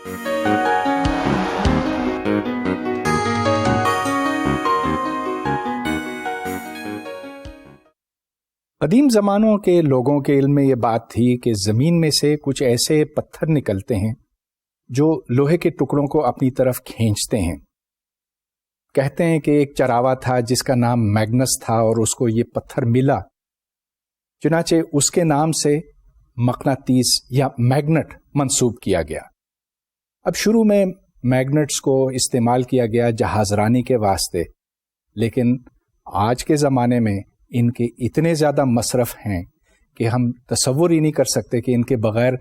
قدیم زمانوں کے لوگوں کے علم میں یہ بات تھی کہ زمین میں سے کچھ ایسے پتھر نکلتے ہیں جو لوہے کے ٹکڑوں کو اپنی طرف کھینچتے ہیں. کہتے ہیں کہ ایک چراوا تھا جس کا نام میگنس تھا اور اس کو یہ پتھر ملا، چنانچہ اس کے نام سے مقناطیس یا میگنٹ منسوب کیا گیا. اب شروع میں میگنٹس کو استعمال کیا گیا جہاز رانی کے واسطے، لیکن آج کے زمانے میں ان کے اتنے زیادہ مصرف ہیں کہ ہم تصور ہی نہیں کر سکتے کہ ان کے بغیر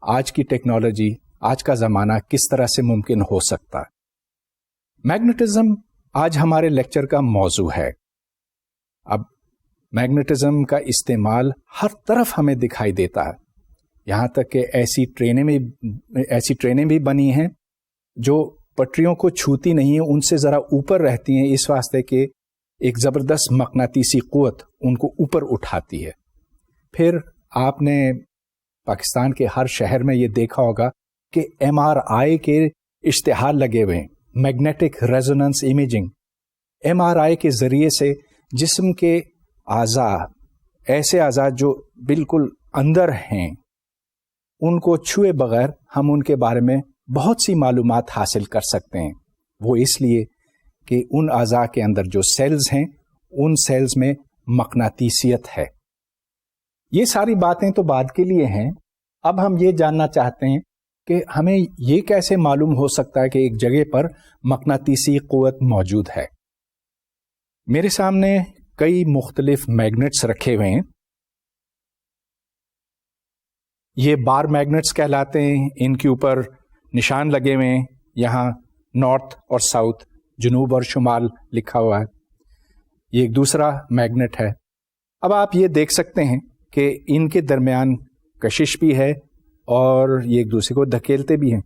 آج کی ٹیکنالوجی، آج کا زمانہ کس طرح سے ممکن ہو سکتا. میگنیٹزم آج ہمارے لیکچر کا موضوع ہے. اب میگنیٹزم کا استعمال ہر طرف ہمیں دکھائی دیتا ہے، یہاں تک کہ ایسی ٹرینیں بھی بنی ہیں جو پٹریوں کو چھوتی نہیں ہیں، ان سے ذرا اوپر رہتی ہیں، اس واسطے کہ ایک زبردست مقناطیسی قوت ان کو اوپر اٹھاتی ہے. پھر آپ نے پاکستان کے ہر شہر میں یہ دیکھا ہوگا کہ MRI کے اشتہار لگے ہوئے ہیں، میگنیٹک ریزونانس امیجنگ. MRI کے ذریعے سے جسم کے اعضاء، ایسے اعضاء جو بالکل اندر ہیں، ان کو چھوئے بغیر ہم ان کے بارے میں بہت سی معلومات حاصل کر سکتے ہیں. وہ اس لیے کہ ان اعضاء کے اندر جو سیلز ہیں، ان سیلز میں مقناطیسیت ہے. یہ ساری باتیں تو بعد کے لیے ہیں. اب ہم یہ جاننا چاہتے ہیں کہ ہمیں یہ کیسے معلوم ہو سکتا ہے کہ ایک جگہ پر مقناطیسی قوت موجود ہے. میرے سامنے کئی مختلف میگنٹس رکھے ہوئے ہیں. یہ بار میگنٹس کہلاتے ہیں. ان کے اوپر نشان لگے ہوئے ہیں، یہاں نارتھ اور ساؤتھ، جنوب اور شمال لکھا ہوا ہے. یہ ایک دوسرا میگنٹ ہے. اب آپ یہ دیکھ سکتے ہیں کہ ان کے درمیان کشش بھی ہے اور یہ ایک دوسرے کو دھکیلتے بھی ہیں.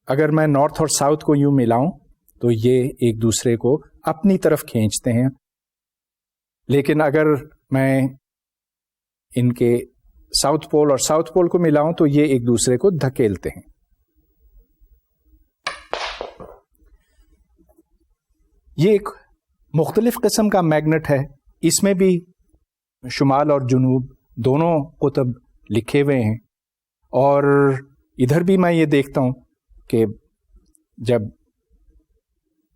اگر میں نارتھ اور ساؤتھ کو یوں ملاؤں تو یہ ایک دوسرے کو اپنی طرف کھینچتے ہیں، لیکن اگر میں ان کے ساؤتھ پول اور ساؤتھ پول کو ملاؤں تو یہ ایک دوسرے کو دھکیلتے ہیں. یہ ایک مختلف قسم کا میگنٹ ہے. اس میں بھی شمال اور جنوب دونوں قطب لکھے ہوئے ہیں، اور ادھر بھی میں یہ دیکھتا ہوں کہ جب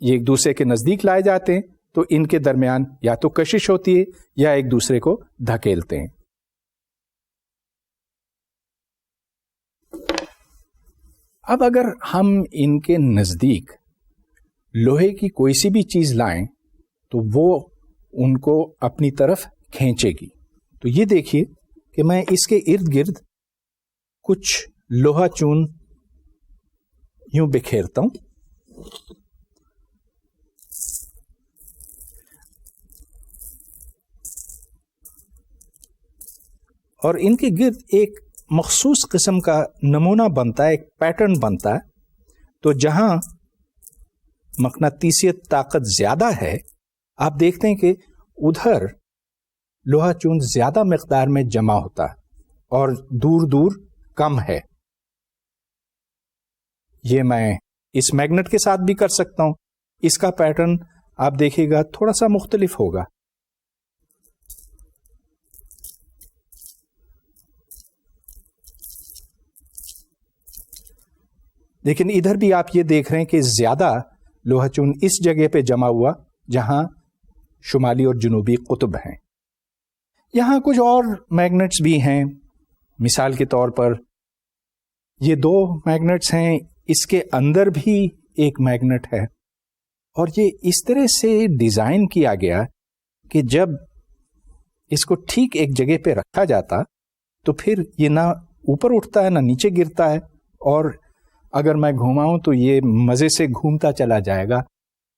یہ ایک دوسرے کے نزدیک لائے جاتے ہیں تو ان کے درمیان یا تو کشش ہوتی ہے یا ایک دوسرے کو دھکیلتے ہیں. اب اگر ہم ان کے نزدیک لوہے کی کوئی سی بھی چیز لائیں تو وہ ان کو اپنی طرف کھینچے گی. تو یہ دیکھیے کہ میں اس کے ارد گرد کچھ لوہا چون یوں بکھیرتا ہوں، اور ان کے گرد ایک مخصوص قسم کا نمونہ بنتا ہے، ایک پیٹرن بنتا ہے. تو جہاں مقناطیسیت طاقت زیادہ ہے، آپ دیکھتے ہیں کہ ادھر لوہا چون زیادہ مقدار میں جمع ہوتا ہے اور دور دور کم ہے. یہ میں اس میگنٹ کے ساتھ بھی کر سکتا ہوں. اس کا پیٹرن آپ دیکھیے گا تھوڑا سا مختلف ہوگا. لیکن ادھر بھی آپ یہ دیکھ رہے ہیں کہ زیادہ لوہا چون اس جگہ پہ جمع ہوا جہاں شمالی اور جنوبی قطب ہیں. یہاں کچھ اور میگنٹس بھی ہیں. مثال کے طور پر یہ دو میگنٹس ہیں، اس کے اندر بھی ایک میگنٹ ہے، اور یہ اس طرح سے ڈیزائن کیا گیا کہ جب اس کو ٹھیک ایک جگہ پہ رکھا جاتا تو پھر یہ نہ اوپر اٹھتا ہے نہ نیچے گرتا ہے، اور اگر میں گھماؤں تو یہ مزے سے گھومتا چلا جائے گا.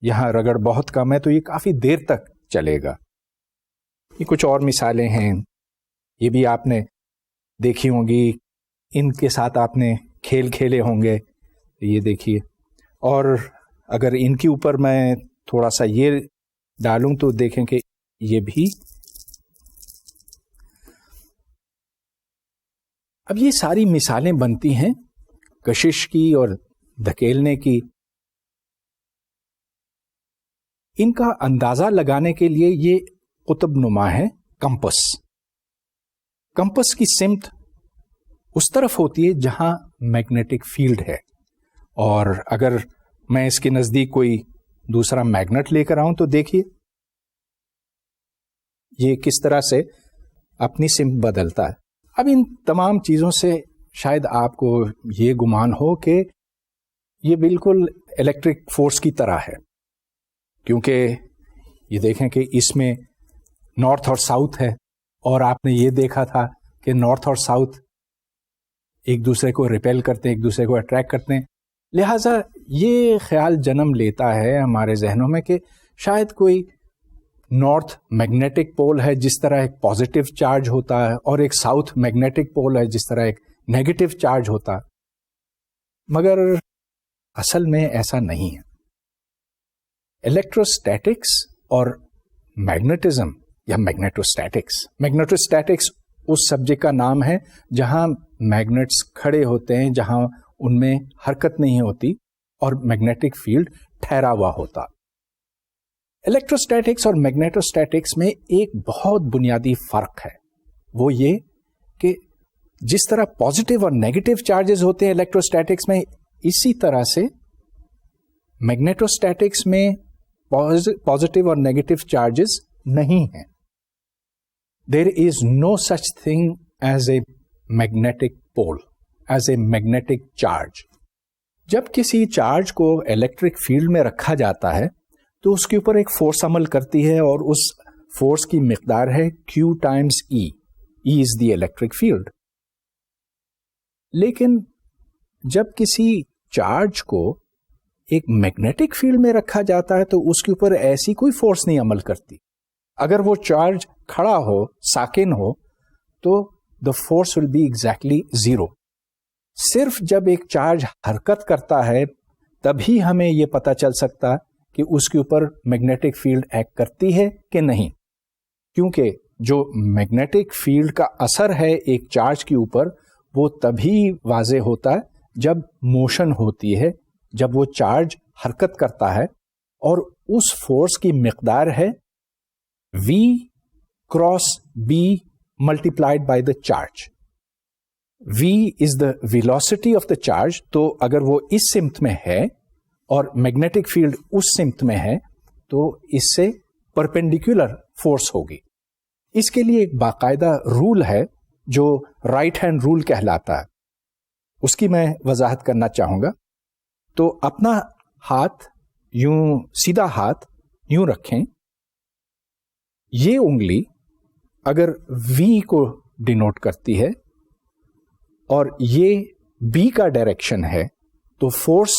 یہاں رگڑ بہت کم ہے تو یہ کافی دیر تک چلے گا. یہ کچھ اور مثالیں ہیں، یہ بھی آپ نے دیکھی ہوں گی، ان کے ساتھ آپ نے کھیل کھیلے ہوں گے. یہ دیکھیے، اور اگر ان کے اوپر میں تھوڑا سا یہ ڈالوں تو دیکھیں کہ یہ بھی. اب یہ ساری مثالیں بنتی ہیں کشش کی اور دھکیلنے کی. ان کا اندازہ لگانے کے لیے یہ قطب نما ہے کمپس. کمپس کی سمت اس طرف ہوتی ہے جہاں میگنیٹک فیلڈ ہے, اور اگر میں اس کے نزدیک کوئی دوسرا میگنیٹ لے کر آؤں تو دیکھیے یہ کس طرح سے اپنی سمت بدلتا ہے. اب ان تمام چیزوں سے شاید آپ کو یہ گمان ہو کہ یہ بالکل الیکٹرک فورس کی طرح ہے, کیونکہ یہ دیکھیں کہ اس میں نارتھ اور ساؤتھ ہے, اور آپ نے یہ دیکھا تھا کہ نارتھ اور ساؤتھ ایک دوسرے کو ریپیل کرتے ہیں, ایک دوسرے کو اٹریکٹ کرتے ہیں. لہٰذا یہ خیال جنم لیتا ہے ہمارے ذہنوں میں کہ شاید کوئی نارتھ میگنیٹک پول ہے جس طرح ایک پازیٹیو چارج ہوتا ہے, اور ایک ساؤتھ میگنیٹک پول ہے جس طرح ایک نیگیٹو چارج ہوتا ہے. مگر اصل میں ایسا نہیں ہے. الیکٹروسٹیٹکس اور میگنیٹزم یا میگنیٹوسٹیٹکس اس سبجیکٹ کا نام ہے جہاں میگنیٹس کھڑے ہوتے ہیں, جہاں ان میں حرکت نہیں ہوتی اور میگنیٹک فیلڈ ٹھہرا ہوا ہوتا. الیکٹروسٹیٹکس اور میگنیٹوسٹیٹکس میں ایک بہت بنیادی فرق ہے, وہ یہ کہ جس طرح پازیٹیو اور نیگیٹو چارجز ہوتے ہیں الیکٹروسٹیٹکس میں, اسی طرح سے میگنیٹوسٹیٹکس میں پازیٹیو اور نیگیٹو چارجز نہیں ہیں. There is no such thing as a magnetic pole, as a magnetic charge. جب کسی چارج کو الیکٹرک فیلڈ میں رکھا جاتا ہے تو اس کے اوپر ایک فورس عمل کرتی ہے, اور اس فورس کی مقدار ہے Q ٹائمز E. E از دی الیکٹرک فیلڈ. لیکن جب کسی چارج کو ایک میگنیٹک فیلڈ میں رکھا جاتا ہے تو اس کے اوپر ایسی کوئی فورس نہیں عمل کرتی. اگر وہ چارج کھڑا ہو, ساکن ہو, تو the force will be exactly zero. صرف جب ایک چارج حرکت کرتا ہے تبھی ہمیں یہ پتا چل سکتا کہ اس کے اوپر میگنیٹک فیلڈ ایکٹ کرتی ہے کہ نہیں, کیونکہ جو میگنیٹک فیلڈ کا اثر ہے ایک چارج کے اوپر وہ تبھی واضح ہوتا ہے جب موشن ہوتی ہے, جب وہ چارج حرکت کرتا ہے, اور اس فورس کی مقدار ہے V cross B multiplied by the charge. V is the velocity of the charge. تو اگر وہ اس سمت میں ہے اور میگنیٹک فیلڈ اس سمت میں ہے تو اس سے پرپینڈیکولر فورس ہوگی. اس کے لیے ایک باقاعدہ رول ہے جو رائٹ ہینڈ رول کہلاتا ہے, اس کی میں وضاحت کرنا چاہوں گا. تو اپنا ہاتھ یوں, سیدھا ہاتھ یوں رکھیں. یہ انگلی اگر V کو ڈینوٹ کرتی ہے اور یہ B کا ڈائریکشن ہے تو فورس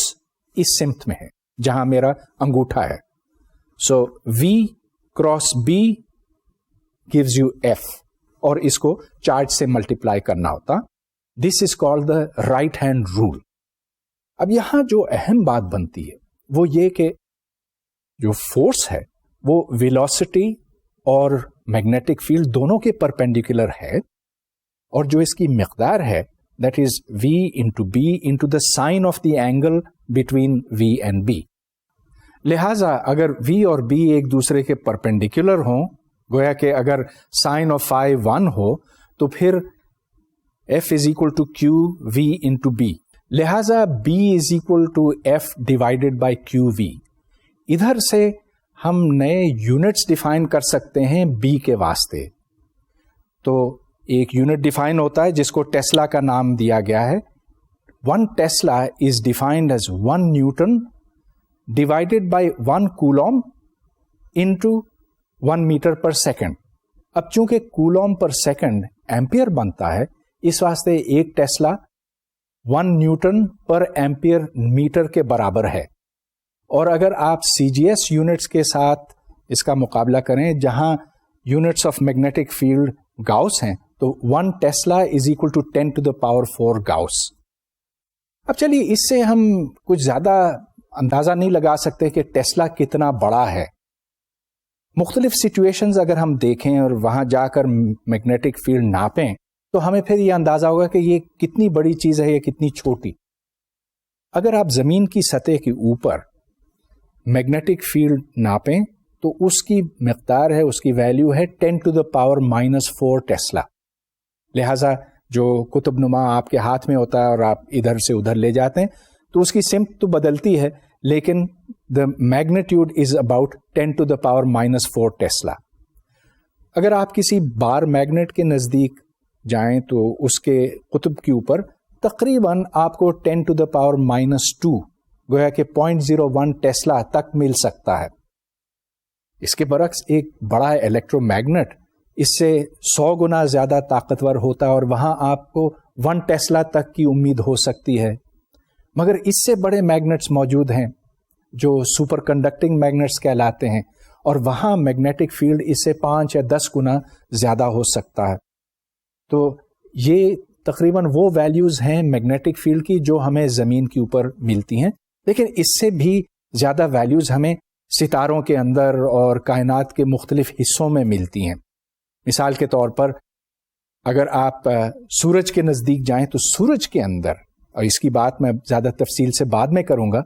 اس سمت میں ہے جہاں میرا انگوٹھا ہے. سو V cross B gives you F, اور اس کو چارج سے ملٹیپلائی کرنا ہوتا. This is called the right hand rule. اب یہاں جو اہم بات بنتی ہے وہ یہ کہ جو فورس ہے وہ ویلوسٹی اور میگنیٹک فیلڈ دونوں کے پرپینڈیکولر ہے, اور جو اس کی مقدار ہے that is V into B into the sine of the angle between V and B. لہذا اگر V اور B ایک دوسرے کے پرپینڈیکولر ہوں, گویا کہ اگر سائن آف phi 1 ہو تو پھر F is equal to Q V into B. لہذا B is equal to F divided by QV. ادھر سے ہم نئے یونٹس ڈیفائن کر سکتے ہیں B کے واسطے. تو ایک یونٹ ڈیفائن ہوتا ہے جس کو ٹیسلا کا نام دیا گیا ہے. 1 tesla is defined as 1 newton divided by 1 coulomb into 1 metre per second. اب چونکہ کولوم پر سیکنڈ ایمپیئر بنتا ہے, اس واسطے ایک ٹیسلا 1 نیوٹن پر ایمپیئر میٹر کے برابر ہے. اور اگر آپ CGS یونٹس کے ساتھ اس کا مقابلہ کریں جہاں units of magnetic field gauss ہیں تو 1 tesla is equal to 10 to the power 4 gauss. اب چلیے اس سے ہم کچھ زیادہ اندازہ نہیں لگا سکتے کہ ٹیسلا کتنا بڑا ہے. مختلف سچویشنز اگر ہم دیکھیں اور وہاں جا کر میگنیٹک فیلڈ ناپیں تو ہمیں پھر یہ اندازہ ہوگا کہ یہ کتنی بڑی چیز ہے یا کتنی چھوٹی. اگر آپ زمین کی سطح کے اوپر میگنیٹک فیلڈ ناپیں تو اس کی مقدار ہے، اس کی ویلیو ہے 10⁻⁻⁴ ٹیسلا. لہذا جو قطب نما آپ کے ہاتھ میں ہوتا ہے اور آپ ادھر سے ادھر لے جاتے ہیں تو اس کی سمت تو بدلتی ہے لیکن the magnitude is about 10⁻⁻⁴ Tesla. اگر آپ کسی بار میگنیٹ کے نزدیک جائیں تو اس کے قطب کے اوپر تقریباً آپ کو 10⁻⁻² گویا کہ 0.01 ٹیسلا تک مل سکتا ہے. اس کے برعکس ایک بڑا الیکٹرو میگنیٹ اس سے 100 گنا زیادہ طاقتور ہوتا ہے اور وہاں آپ کو 1 ٹیسلا تک کی امید ہو سکتی ہے. مگر اس سے بڑے میگنیٹس موجود ہیں جو سپر کنڈکٹنگ میگنیٹس کہلاتے ہیں اور وہاں میگنیٹک فیلڈ اس سے 5 یا 10 گنا زیادہ ہو سکتا ہے. تو یہ تقریباً وہ ویلیوز ہیں میگنیٹک فیلڈ کی جو ہمیں زمین کے اوپر ملتی ہیں، لیکن اس سے بھی زیادہ ویلیوز ہمیں ستاروں کے اندر اور کائنات کے مختلف حصوں میں ملتی ہیں. مثال کے طور پر اگر آپ سورج کے نزدیک جائیں تو سورج کے اندر، اور اس کی بات میں زیادہ تفصیل سے بعد میں کروں گا،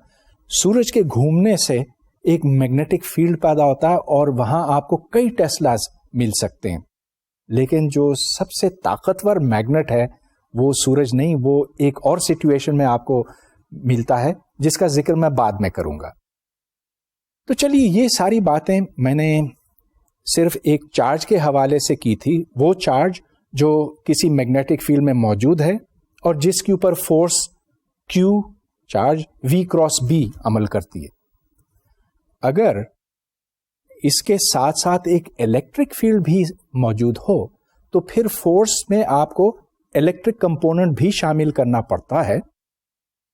سورج کے گھومنے سے ایک میگنیٹک فیلڈ پیدا ہوتا ہے اور وہاں آپ کو کئی ٹیسلاز مل سکتے ہیں. لیکن جو سب سے طاقتور میگنیٹ ہے وہ سورج نہیں، وہ ایک اور سچویشن میں آپ کو ملتا ہے جس کا ذکر میں بعد میں کروں گا. تو چلیے یہ ساری باتیں میں نے صرف ایک چارج کے حوالے سے کی تھی، وہ چارج جو کسی میگنیٹک فیلڈ میں موجود ہے اور جس کے اوپر فورس Q چارج V×B عمل کرتی ہے. اگر اس کے ساتھ ساتھ ایک الیکٹرک فیلڈ بھی موجود ہو تو پھر فورس میں آپ کو الیکٹرک کمپوننٹ بھی شامل کرنا پڑتا ہے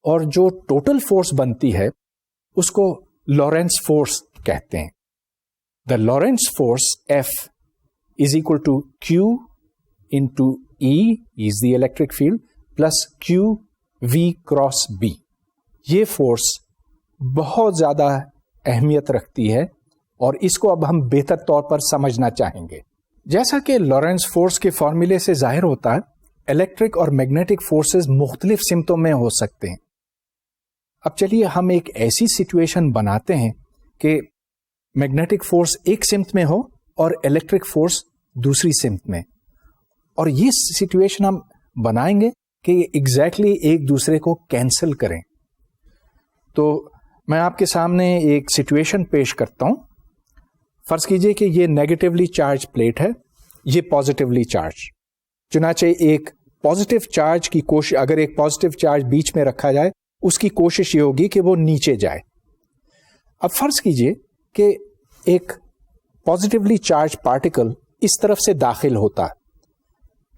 اور جو ٹوٹل فورس بنتی ہے اس کو لارنس فورس کہتے ہیں. The Lorentz force F is equal to Q into E is the electric field plus Q V×B. یہ فورس بہت زیادہ اہمیت رکھتی ہے اور اس کو اب ہم بہتر طور پر سمجھنا چاہیں گے. جیسا کہ لارنس فورس کے فارمولے سے ظاہر ہوتا ہے، الیکٹرک اور میگنیٹک فورسز مختلف سمتوں میں ہو سکتے ہیں. اب چلیے ہم ایک ایسی سچویشن بناتے ہیں کہ میگنیٹک فورس ایک سمت میں ہو اور الیکٹرک فورس دوسری سمت میں، اور یہ سچویشن ہم بنائیں گے کہ یہ ایگزیکٹلی ایک دوسرے کو کینسل کریں. تو میں آپ کے سامنے ایک سچویشن پیش کرتا ہوں. فرض کیجئے کہ یہ نیگیٹولی چارج پلیٹ ہے، یہ پازیٹیولی چارج. چنانچہ ایک پازیٹیو چارج کی کوشش، اگر ایک پازیٹیو چارج بیچ میں رکھا جائے اس کی کوشش یہ ہوگی کہ وہ نیچے جائے. اب فرض کیجئے کہ ایک پازیٹیولی چارج پارٹیکل اس طرف سے داخل ہوتا ہے،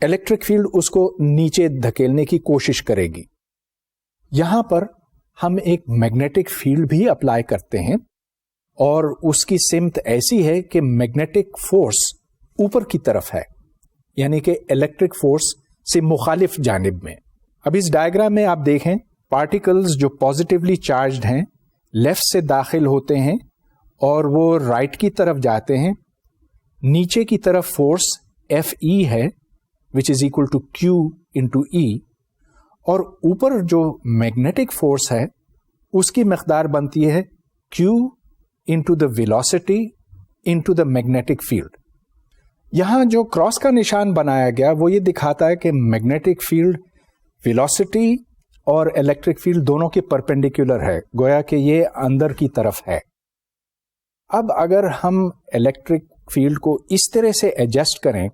الیکٹرک فیلڈ اس کو نیچے دھکیلنے کی کوشش کرے گی. یہاں پر ہم ایک میگنیٹک فیلڈ بھی اپلائی کرتے ہیں اور اس کی سمت ایسی ہے کہ میگنیٹک فورس اوپر کی طرف ہے، یعنی کہ الیکٹرک فورس سے مخالف جانب میں. اب اس ڈائیگرام میں آپ دیکھیں پارٹیکلز جو پازیٹیولی چارجڈ ہیں لیفٹ سے داخل ہوتے ہیں اور وہ رائٹ کی طرف جاتے ہیں. نیچے کی طرف فورس FE ہے which is equal to Q into E، اور اوپر جو میگنیٹک فورس ہے اس کی مقدار بنتی ہے Q into the velocity into the magnetic field. یہاں جو کراس کا نشان بنایا گیا وہ یہ دکھاتا ہے کہ میگنیٹک فیلڈ ویلوسٹی اور الیکٹرک فیلڈ دونوں کے پرپینڈیکولر ہے، گویا کہ یہ اندر کی طرف ہے. اب اگر ہم الیکٹرک فیلڈ کو اس طرح سے ایڈجسٹ کریں،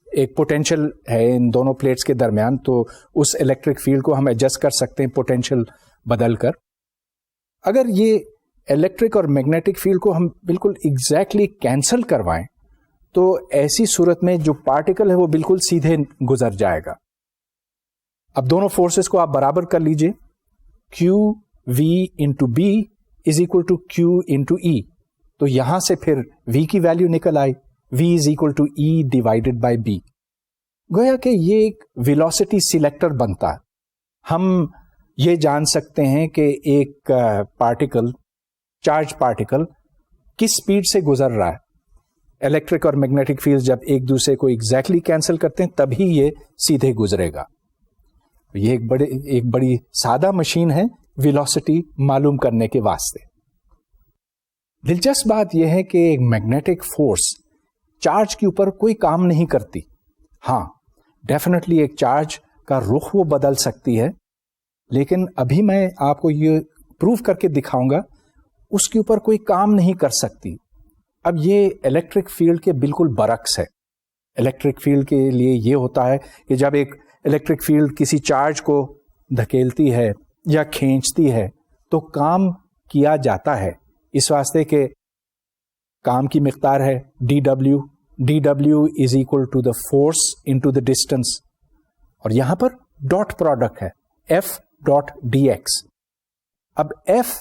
ایک پوٹینشیل ہے ان دونوں پلیٹس کے درمیان، تو اس الیکٹرک فیلڈ کو ہم ایڈجسٹ کر سکتے ہیں پوٹینشیل بدل کر. اگر یہ الیکٹرک اور میگنیٹک فیلڈ کو ہم بالکل ایگزیکٹلی کینسل کروائیں تو ایسی صورت میں جو پارٹیکل ہے وہ بالکل سیدھے گزر جائے گا. اب دونوں فورسز کو آپ برابر کر لیجئے، QV into B is equal to Q into E. تو یہاں سے پھر V کی ویلیو نکل آئی، V is equal to E divided by B. گویا کہ یہ ایک ویلوسٹی سلیکٹر بنتا ہے. ہم یہ جان سکتے ہیں کہ ایک پارٹیکل، چارج پارٹیکل کس سپیڈ سے گزر رہا ہے. الیکٹرک اور میگنیٹک فیلڈ جب ایک دوسرے کو ایگزیکٹلی کینسل کرتے ہیں تبھی یہ سیدھے گزرے گا. یہ ایک بڑی سادہ مشین ہے ویلوسٹی معلوم کرنے کے واسطے. دلچسپ بات یہ ہے کہ ایک میگنیٹک فورس چارج کے اوپر کوئی کام نہیں کرتی. ہاں ڈیفینیٹلی ایک چارج کا رخ وہ بدل سکتی ہے، لیکن ابھی میں آپ کو یہ پروف کر کے دکھاؤں گا اس کے اوپر کوئی کام نہیں کر سکتی. اب یہ الیکٹرک فیلڈ کے بالکل برعکس ہے. الیکٹرک فیلڈ کے لیے یہ ہوتا ہے کہ جب ایک الیکٹرک فیلڈ کسی چارج کو دھکیلتی ہے یا کھینچتی ہے تو کام کیا جاتا ہے، اس واسطے کہ کام کی مقدار ہے D W is equal to the force into the distance, اور یہاں پر ڈاٹ پروڈکٹ ہے ایف ڈاٹ ڈی ایکس. اب ایف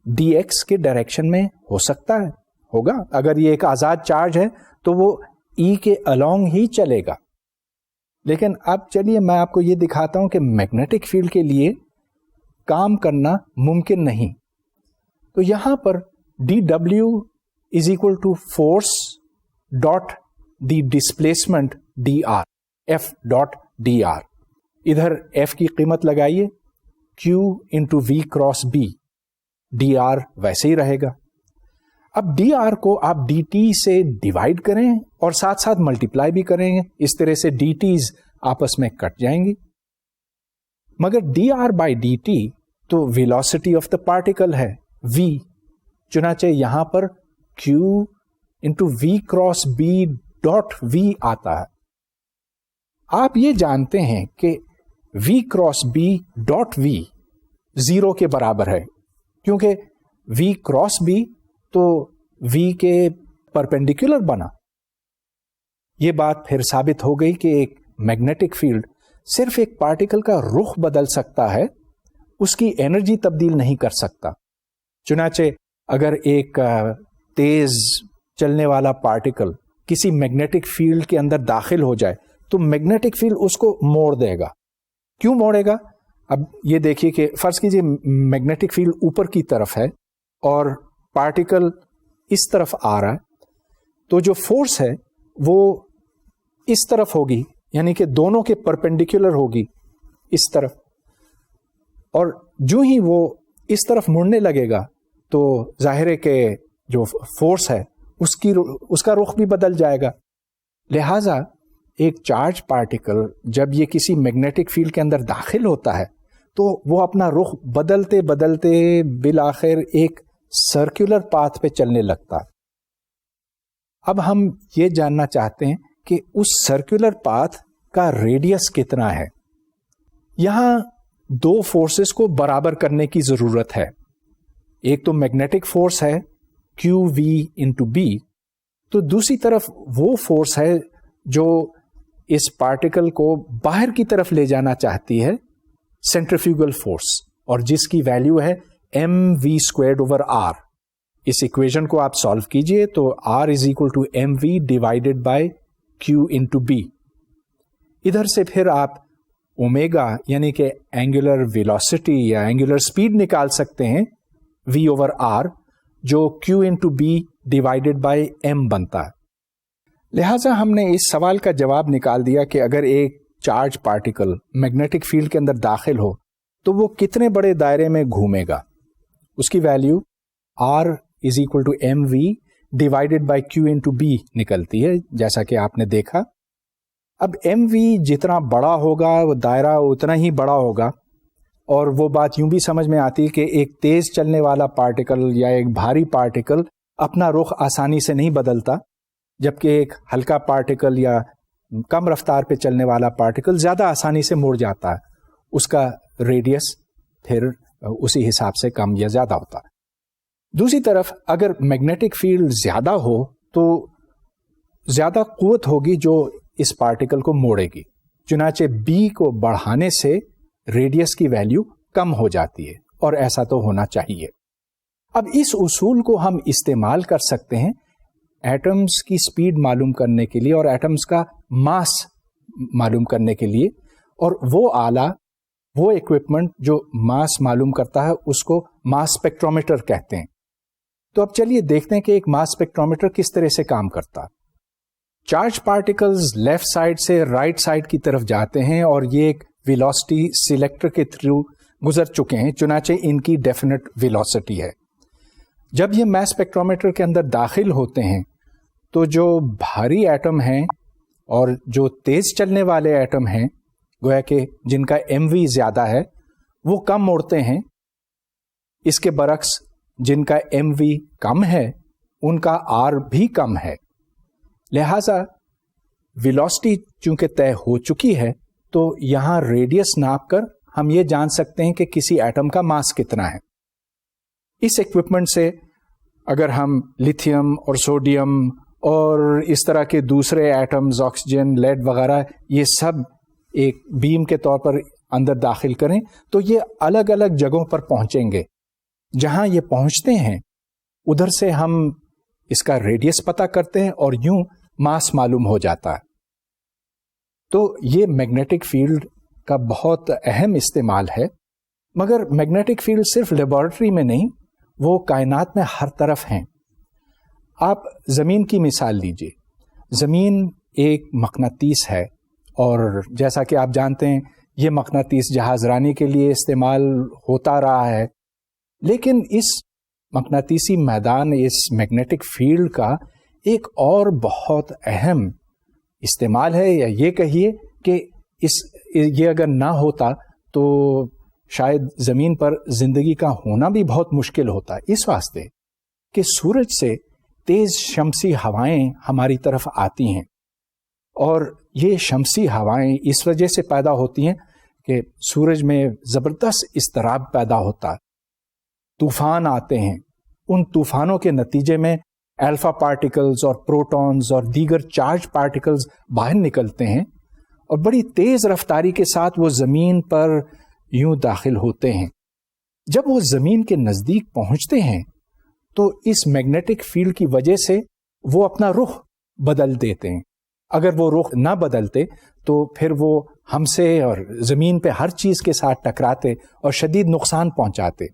ڈی ایکس کے ڈائریکشن میں ہو سکتا ہے، ہوگا. اگر یہ ایک آزاد چارج ہے تو وہ ای کے along ہی چلے گا. لیکن اب چلیے میں آپ کو یہ دکھاتا ہوں کہ میگنیٹک فیلڈ کے لیے کام کرنا ممکن نہیں. تو یہاں پر D W is equal to force dot the displacement D R, F dot D R. ادھر ایف کی قیمت لگائیے Q into V cross B, D R ویسے ہی رہے گا. اب ڈی آر کو آپ ڈی ٹی سے ڈیوائڈ کریں اور ساتھ ساتھ ملٹیپلائی بھی کریں گے، اس طرح سے ڈی ٹیز آپس میں کٹ جائیں گی. مگر D R by D T تو ویلوسٹی آف دا پارٹیکل ہے وی، چنانچہ یہاں پر Q into V cross B dot V آتا ہے. آپ یہ جانتے ہیں کہ V cross B dot V zero کے برابر ہے، کیونکہ وی کراس بی تو وی کے پرپینڈیکولر بنا. یہ بات پھر ثابت ہو گئی کہ ایک میگنیٹک فیلڈ صرف ایک پارٹیکل کا رخ بدل سکتا ہے، اس کی انرجی تبدیل نہیں کر سکتا. چنانچہ اگر ایک تیز چلنے والا پارٹیکل کسی میگنیٹک فیلڈ کے اندر داخل ہو جائے تو میگنیٹک فیلڈ اس کو موڑ دے گا. کیوں موڑے گا؟ اب یہ دیکھیے کہ فرض کیجیے میگنیٹک فیلڈ اوپر کی طرف ہے اور پارٹیکل اس طرف آ رہا ہے، تو جو فورس ہے وہ اس طرف ہوگی، یعنی کہ دونوں کے پرپینڈیکولر ہوگی اس طرف، اور جو ہی وہ اس طرف مڑنے لگے گا تو ظاہر ہے کہ جو فورس ہے اس کا رخ بھی بدل جائے گا. لہذا ایک چارج پارٹیکل جب یہ کسی میگنیٹک فیلڈ کے اندر داخل ہوتا ہے تو وہ اپنا رخ بدلتے بدلتے بالآخر ایک سرکولر پاتھ پہ چلنے لگتا. اب ہم یہ جاننا چاہتے ہیں کہ اس سرکولر پاتھ کا ریڈیس کتنا ہے. یہاں دو فورسز کو برابر کرنے کی ضرورت ہے. ایک تو میگنیٹک فورس ہے کیو وی انٹو بی، تو دوسری طرف وہ فورس ہے جو اس پارٹیکل کو باہر کی طرف لے جانا چاہتی ہے، سینٹریفیوگل فورس، اور جس کی ویلیو ہے M V squared over R. اس ایکویژن کو آپ سالو کیجئے تو R is equal to M V divided by Q into B. ادھر سے پھر آپ اومیگا یعنی کہ اینگولر ویلوسٹی یا اینگولر اسپیڈ نکال سکتے ہیں وی اوور آر، جو Q into B divided by M بنتا ہے. لہذا ہم نے اس سوال کا جواب نکال دیا کہ اگر ایک چارج پارٹیکل میگنیٹک فیلڈ کے اندر داخل ہو تو وہ کتنے بڑے دائرے میں گھومے گا. اس کی value R is equal to M V divided by Q into B نکلتی ہے، جیسا کہ آپ نے دیکھا. اب ایم وی جتنا بڑا ہوگا وہ دائرہ اتنا ہی بڑا ہوگا، اور وہ بات یوں بھی سمجھ میں آتی ہے کہ ایک تیز چلنے والا پارٹیکل یا ایک بھاری پارٹیکل اپنا رخ آسانی سے نہیں بدلتا، جبکہ ایک ہلکا پارٹیکل یا کم رفتار پہ چلنے والا پارٹیکل زیادہ آسانی سے مڑ جاتا ہے. اس کا ریڈیس پھر اسی حساب سے کم یا زیادہ ہوتا ہے. دوسری طرف اگر میگنیٹک فیلڈ زیادہ ہو تو زیادہ قوت ہوگی جو اس پارٹیکل کو موڑے گی، چنانچہ بی کو بڑھانے سے ریڈیس کی ویلیو کم ہو جاتی ہے، اور ایسا تو ہونا چاہیے. اب اس اصول کو ہم استعمال کر سکتے ہیں ایٹمز کی سپیڈ معلوم کرنے کے لیے اور ایٹمز کا ماس معلوم کرنے کے لیے، اور وہ آلہ، وہ ایکوپمنٹ جو ماس معلوم کرتا ہے اس کو ماس اسپیکٹرومیٹر کہتے ہیں. تو اب چلیے دیکھتے ہیں کہ ایک ماس اسپیکٹرومیٹر کس طرح سے کام کرتا. چارج پارٹیکلز لیفٹ سائڈ سے رائٹ سائڈ کی طرف جاتے ہیں اور یہ ایک ویلوسٹی سلیکٹر کے تھرو گزر چکے ہیں، چنانچہ ان کی ڈیفینٹ ویلوسٹی ہے. جب یہ میس اسپیکٹرومیٹر کے اندر داخل ہوتے ہیں تو جو بھاری ایٹم ہیں اور جو تیز چلنے والے ایٹم ہیں، گویا کہ جن کا ایم وی زیادہ ہے، وہ کم اڑتے ہیں. اس کے برعکس جن کا ایم وی کم ہے ان کا آر بھی کم ہے. لہذا ویلوسٹی چونکہ طے ہو چکی ہے تو یہاں ریڈیس ناپ کر ہم یہ جان سکتے ہیں کہ کسی ایٹم کا ماس کتنا ہے. اس ایکوپمنٹ سے اگر ہم لیتھیم اور سوڈیم اور اس طرح کے دوسرے ایٹمز، آکسیجن، لیڈ وغیرہ، یہ سب ایک بیم کے طور پر اندر داخل کریں تو یہ الگ الگ جگہوں پر پہنچیں گے. جہاں یہ پہنچتے ہیں ادھر سے ہم اس کا ریڈیس پتہ کرتے ہیں اور یوں ماس معلوم ہو جاتا ہے. تو یہ میگنیٹک فیلڈ کا بہت اہم استعمال ہے. مگر میگنیٹک فیلڈ صرف لیبارٹری میں نہیں، وہ کائنات میں ہر طرف ہیں. آپ زمین کی مثال لیجئے. زمین ایک مقناطیس ہے اور جیسا کہ آپ جانتے ہیں یہ مقناطیس جہاز رانی کے لیے استعمال ہوتا رہا ہے. لیکن اس مقناطیسی میدان، اس میگنیٹک فیلڈ کا ایک اور بہت اہم استعمال ہے، یا یہ کہیے کہ یہ اگر نہ ہوتا تو شاید زمین پر زندگی کا ہونا بھی بہت مشکل ہوتا. اس واسطے کہ سورج سے تیز شمسی ہوائیں ہماری طرف آتی ہیں، اور یہ شمسی ہوائیں اس وجہ سے پیدا ہوتی ہیں کہ سورج میں زبردست اضطراب پیدا ہوتا ہے، طوفان آتے ہیں. ان طوفانوں کے نتیجے میں الفا پارٹیکلز اور پروٹونز اور دیگر چارج پارٹیکلز باہر نکلتے ہیں اور بڑی تیز رفتاری کے ساتھ وہ زمین پر یوں داخل ہوتے ہیں. جب وہ زمین کے نزدیک پہنچتے ہیں تو اس میگنیٹک فیلڈ کی وجہ سے وہ اپنا رخ بدل دیتے ہیں. اگر وہ رخ نہ بدلتے تو پھر وہ ہم سے اور زمین پہ ہر چیز کے ساتھ ٹکراتے اور شدید نقصان پہنچاتے.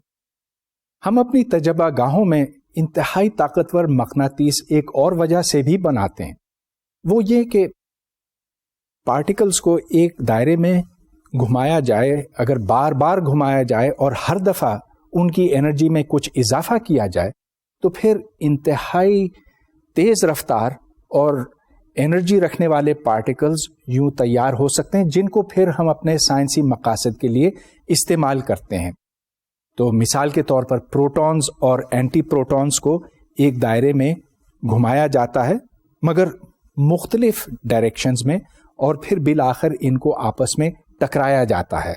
ہم اپنی تجربہ گاہوں میں انتہائی طاقتور مقناطیس ایک اور وجہ سے بھی بناتے ہیں. وہ یہ کہ پارٹیکلز کو ایک دائرے میں گھمایا جائے، اگر بار بار گھمایا جائے اور ہر دفعہ ان کی انرجی میں کچھ اضافہ کیا جائے تو پھر انتہائی تیز رفتار اور انرجی رکھنے والے پارٹیکلز یوں تیار ہو سکتے ہیں، جن کو پھر ہم اپنے سائنسی مقاصد کے لیے استعمال کرتے ہیں. تو مثال کے طور پر پروٹونز اور اینٹی پروٹونز کو ایک دائرے میں گھمایا جاتا ہے مگر مختلف ڈائریکشنز میں، اور پھر بالآخر ان کو آپس میں ٹکرایا جاتا ہے.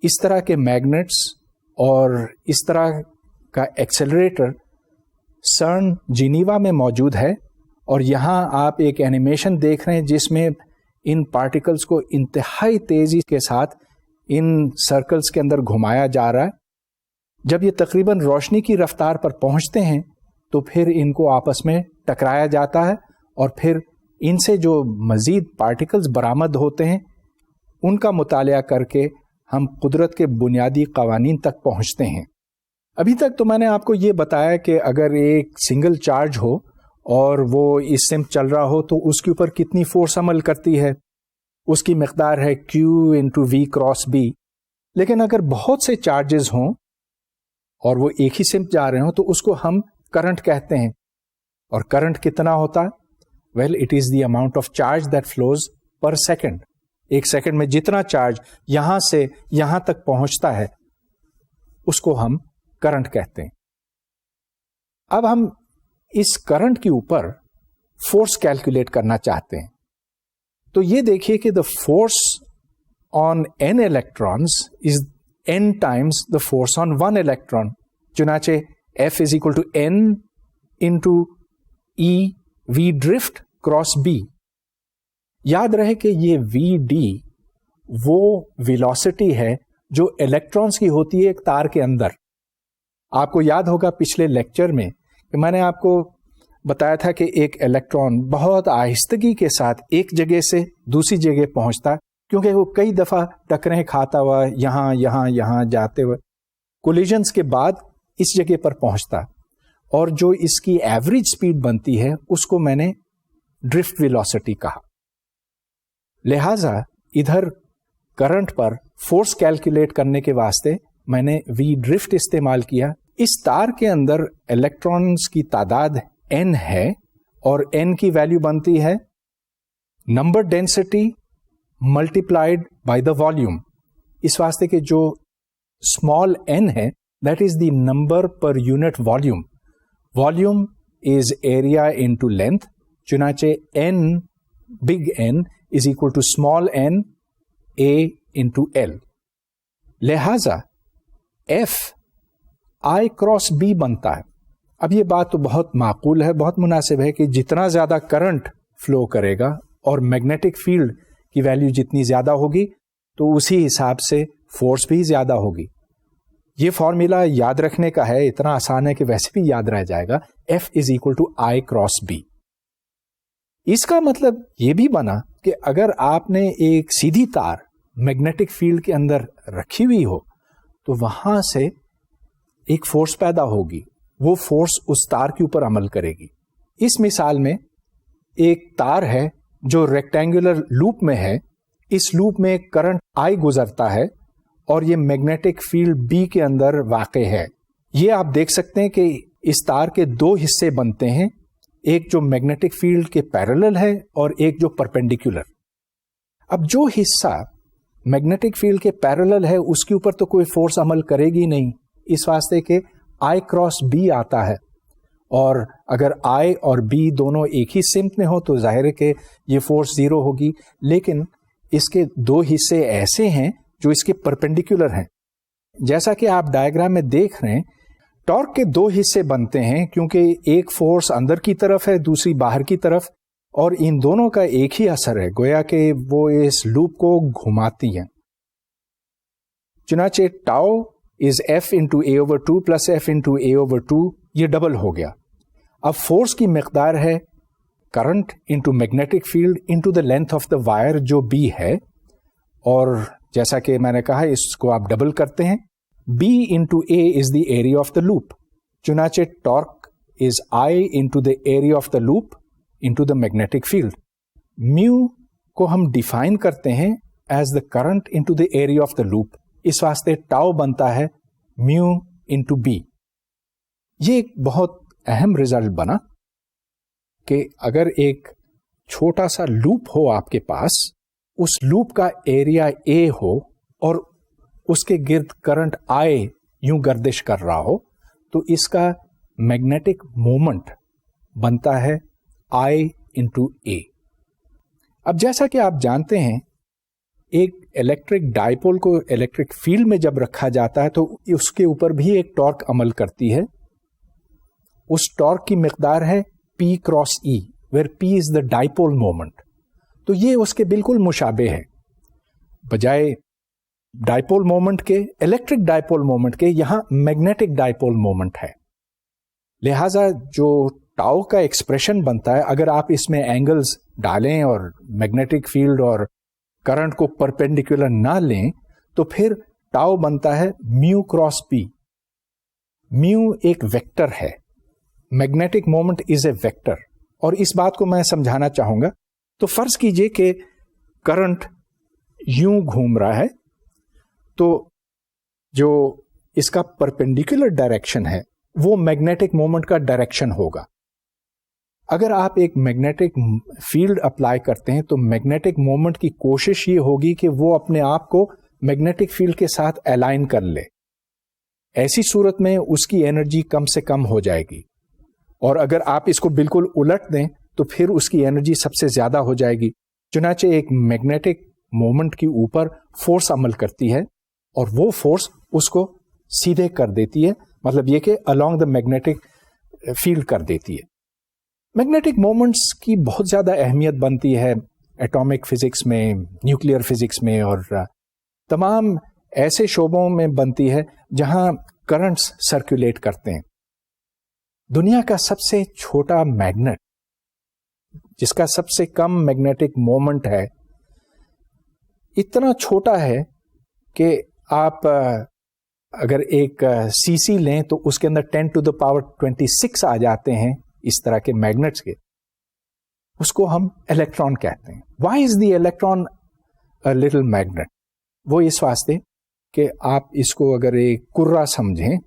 اس طرح کے میگنیٹس اور اس طرح کا ایکسلریٹر سرن جنیوا میں موجود ہے، اور یہاں آپ ایک اینیمیشن دیکھ رہے ہیں جس میں ان پارٹیکلز کو انتہائی تیزی کے ساتھ ان سرکلز کے اندر گھمایا جا رہا ہے. جب یہ تقریباً روشنی کی رفتار پر پہنچتے ہیں تو پھر ان کو آپس میں ٹکرایا جاتا ہے، اور پھر ان سے جو مزید پارٹیکلز برآمد ہوتے ہیں ان کا مطالعہ کر کے ہم قدرت کے بنیادی قوانین تک پہنچتے ہیں. ابھی تک تو میں نے آپ کو یہ بتایا کہ اگر ایک سنگل چارج ہو اور وہ اس سمت چل رہا ہو تو اس کے اوپر کتنی فورس عمل کرتی ہے، اس کی مقدار ہے Q × V × B. لیکن اگر بہت سے چارجز ہوں اور وہ ایک ہی سمت جا رہے ہوں تو اس کو ہم کرنٹ کہتے ہیں. اور کرنٹ کتنا ہوتا ہے؟ Well it is the amount of charge that flows per second. ایک سیکنڈ میں جتنا چارج یہاں سے یہاں تک پہنچتا ہے اس کو ہم کرنٹ کہتے ہیں. اب ہم اس کرنٹ کے اوپر فورس کیلکولیٹ کرنا چاہتے ہیں. تو یہ دیکھیے کہ the force on n electrons is n times the force on one electron. چنانچہ F is equal to n into E V drift cross B. یاد رہے کہ یہ VD وہ ویلوسٹی ہے جو الیکٹرانز کی ہوتی ہے ایک تار کے اندر. آپ کو یاد ہوگا پچھلے لیکچر میں کہ میں نے آپ کو بتایا تھا کہ ایک الیکٹران بہت آہستگی کے ساتھ ایک جگہ سے دوسری جگہ پہنچتا، کیونکہ وہ کئی دفعہ ٹکریں کھاتا ہوا یہاں جاتے ہوئے کولیجنز کے بعد اس جگہ پر پہنچتا، اور جو اس کی ایوریج سپیڈ بنتی ہے اس کو میں نے ڈرفٹ ویلوسٹی کہا. لہذا ادھر کرنٹ پر فورس کیلکولیٹ کرنے کے واسطے میں نے وی ڈرفٹ استعمال کیا. اس تار کے اندر الیکٹرانز کی تعداد n ہے اور n کی ویلیو بنتی ہے number density multiplied by the volume. اس واسطے کہ جو اسمال n ہے that is the number per unit volume. Volume is area into length. چنانچہ n big n is equal to small n a into l. لہذا f I cross b بنتا ہے. اب یہ بات تو بہت معقول ہے, بہت مناسب ہے کہ جتنا زیادہ کرنٹ فلو کرے گا اور میگنیٹک فیلڈ کی ویلیو جتنی زیادہ ہوگی تو اسی حساب سے فورس بھی زیادہ ہوگی. یہ فارمولا یاد رکھنے کا ہے, اتنا آسان ہے کہ ویسے بھی یاد رہ جائے گا. F is equal to I cross B. اس کا مطلب یہ بھی بنا کہ اگر آپ نے ایک سیدھی تار میگنیٹک فیلڈ کے اندر رکھی ہوئی ہو تو وہاں سے ایک فورس پیدا ہوگی, وہ فورس اس تار کے اوپر عمل کرے گی. اس مثال میں ایک تار ہے جو ریکٹینگولر لوپ میں ہے. اس لوپ میں کرنٹ I گزرتا ہے اور یہ میگنیٹک فیلڈ B کے اندر واقع ہے. یہ آپ دیکھ سکتے ہیں کہ اس تار کے دو حصے بنتے ہیں, ایک جو میگنیٹک فیلڈ کے پیرالل ہے اور ایک جو پرپینڈیکولر. اب جو حصہ میگنیٹک فیلڈ کے پیرالل ہے اس کے اوپر تو کوئی فورس عمل کرے گی نہیں, اس واسطے کہ I کراس B آتا ہے, اور اگر I اور B دونوں ایک ہی سمت میں ہو تو ظاہر ہے کہ یہ فورس زیرو ہوگی. لیکن اس کے دو حصے ایسے ہیں جو اس کے پرپینڈیکولر ہیں. جیسا کہ آپ ڈائیگرام میں دیکھ رہے ہیں, ٹارک کے دو حصے بنتے ہیں کیونکہ ایک فورس اندر کی طرف ہے, دوسری باہر کی طرف, اور ان دونوں کا ایک ہی اثر ہے, گویا کہ وہ اس لوپ کو گھماتی ہیں. چنانچہ tau is F into A over 2 plus F into A over 2, یہ ڈبل ہو گیا. اب فورس کی مقدار ہے current into magnetic field into the length of the wire جو B ہے, اور جیسا کہ میں نے کہا اس کو آپ ڈبل کرتے ہیں. B into A is the area of the loop. چنانچہ torque is I into the area of the loop into the magnetic field. Mu کو ہم ڈیفائن کرتے ہیں as the current into the area of the loop. اس واسطے tau بنتا ہے mu into B. یہ ایک بہت اہم ریزلٹ بنا کہ اگر ایک چھوٹا سا لوپ ہو آپ کے پاس, اس لوپ کا ایریا A ہو اور اس کے گرد کرنٹ I یوں گردش کر رہا ہو, تو اس کا میگنیٹک مومنٹ بنتا ہے I انٹو A. اب جیسا کہ آپ جانتے ہیں, ایک الیکٹرک ڈائپول کو الیکٹرک فیلڈ میں جب رکھا جاتا ہے تو اس کے اوپر بھی ایک ٹارک عمل کرتی ہے. اس ٹارک کی مقدار ہے P cross E, where P is the dipole moment. تو یہ اس کے بالکل مشابہ ہے. بجائے ڈائپول مومنٹ کے, الیکٹرک ڈائپول مومنٹ کے, یہاں میگنیٹک ڈائپول مومنٹ ہے. لہذا جو ٹاؤ کا ایکسپریشن بنتا ہے, اگر آپ اس میں اینگلز ڈالیں اور میگنیٹک فیلڈ اور کرنٹ کو پرپینڈیکولر نہ لیں تو پھر ٹاؤ بنتا ہے میو کراس پی. میو ایک ویکٹر ہے, magnetic moment is a vector. اور اس بات کو میں سمجھانا چاہوں گا. تو فرض کیجئے کہ کرنٹ یوں گھوم رہا ہے, تو جو اس کا پرپینڈیکولر ڈائریکشن ہے وہ میگنیٹک مومنٹ کا ڈائریکشن ہوگا. اگر آپ ایک میگنیٹک فیلڈ اپلائی کرتے ہیں تو میگنیٹک مومنٹ کی کوشش یہ ہوگی کہ وہ اپنے آپ کو میگنیٹک فیلڈ کے ساتھ الائن کر لے. ایسی صورت میں اس کی انرجی کم سے کم ہو جائے گی, اور اگر آپ اس کو بالکل الٹ دیں تو پھر اس کی انرجی سب سے زیادہ ہو جائے گی. چنانچہ ایک میگنیٹک مومنٹ کے اوپر فورس عمل کرتی ہے اور وہ فورس اس کو سیدھے کر دیتی ہے, مطلب یہ کہ along the magnetic field کر دیتی ہے. میگنیٹک مومنٹس کی بہت زیادہ اہمیت بنتی ہے ایٹامک فزکس میں, نیوکلیئر فزکس میں, اور تمام ایسے شعبوں میں بنتی ہے جہاں کرنٹس سرکولیٹ کرتے ہیں. دنیا کا سب سے چھوٹا میگنیٹ جس کا سب سے کم میگنیٹک مومنٹ ہے, اتنا چھوٹا ہے کہ آپ اگر ایک سی سی لیں تو اس کے اندر 10 to the power 26 آ جاتے ہیں اس طرح کے میگنیٹس کے. اس کو ہم الیکٹران کہتے ہیں. Why is the electron a little magnet? وہ اس واسطے کہ آپ اس کو اگر ایک کرہ سمجھیں،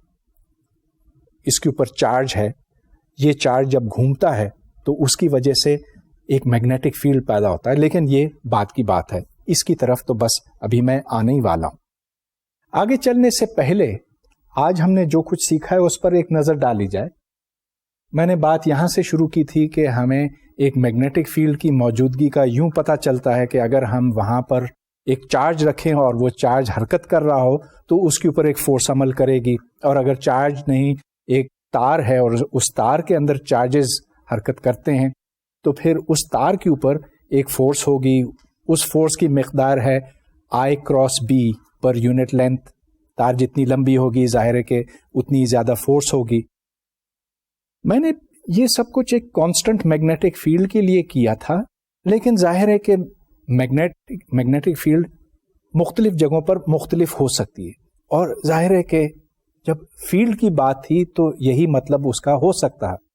اس کے اوپر چارج ہے، یہ چارج جب گھومتا ہے تو اس کی وجہ سے ایک میگنیٹک فیلڈ پیدا ہوتا ہے، لیکن یہ بعد کی بات ہے، اس کی طرف تو بس ابھی میں آنے ہی والا ہوں۔ آگے چلنے سے پہلے آج ہم نے جو کچھ سیکھا ہے اس پر ایک نظر ڈالی جائے۔ میں نے بات یہاں سے شروع کی تھی کہ ہمیں ایک میگنیٹک فیلڈ کی موجودگی کا یوں پتہ چلتا ہے کہ اگر ہم وہاں پر ایک چارج رکھیں اور وہ چارج حرکت کر رہا ہو تو اس کے اوپر ایک فورس عمل کرے گی، اور اگر چارج نہیں، ایک تار ہے اور اس تار کے اندر چارجز حرکت کرتے ہیں تو پھر اس تار کے اوپر ایک فورس ہوگی، اس فورس کی مقدار ہے I×B پر یونٹ لینتھ۔ تار جتنی لمبی ہوگی ظاہر ہے کہ اتنی زیادہ فورس ہوگی۔ میں نے یہ سب کچھ ایک کانسٹنٹ میگنیٹک فیلڈ کے لیے کیا تھا، لیکن ظاہر ہے کہ میگنیٹک فیلڈ مختلف جگہوں پر مختلف ہو سکتی ہے، اور ظاہر ہے کہ جب فیلڈ کی بات تھی تو یہی مطلب اس کا ہو سکتا ہے۔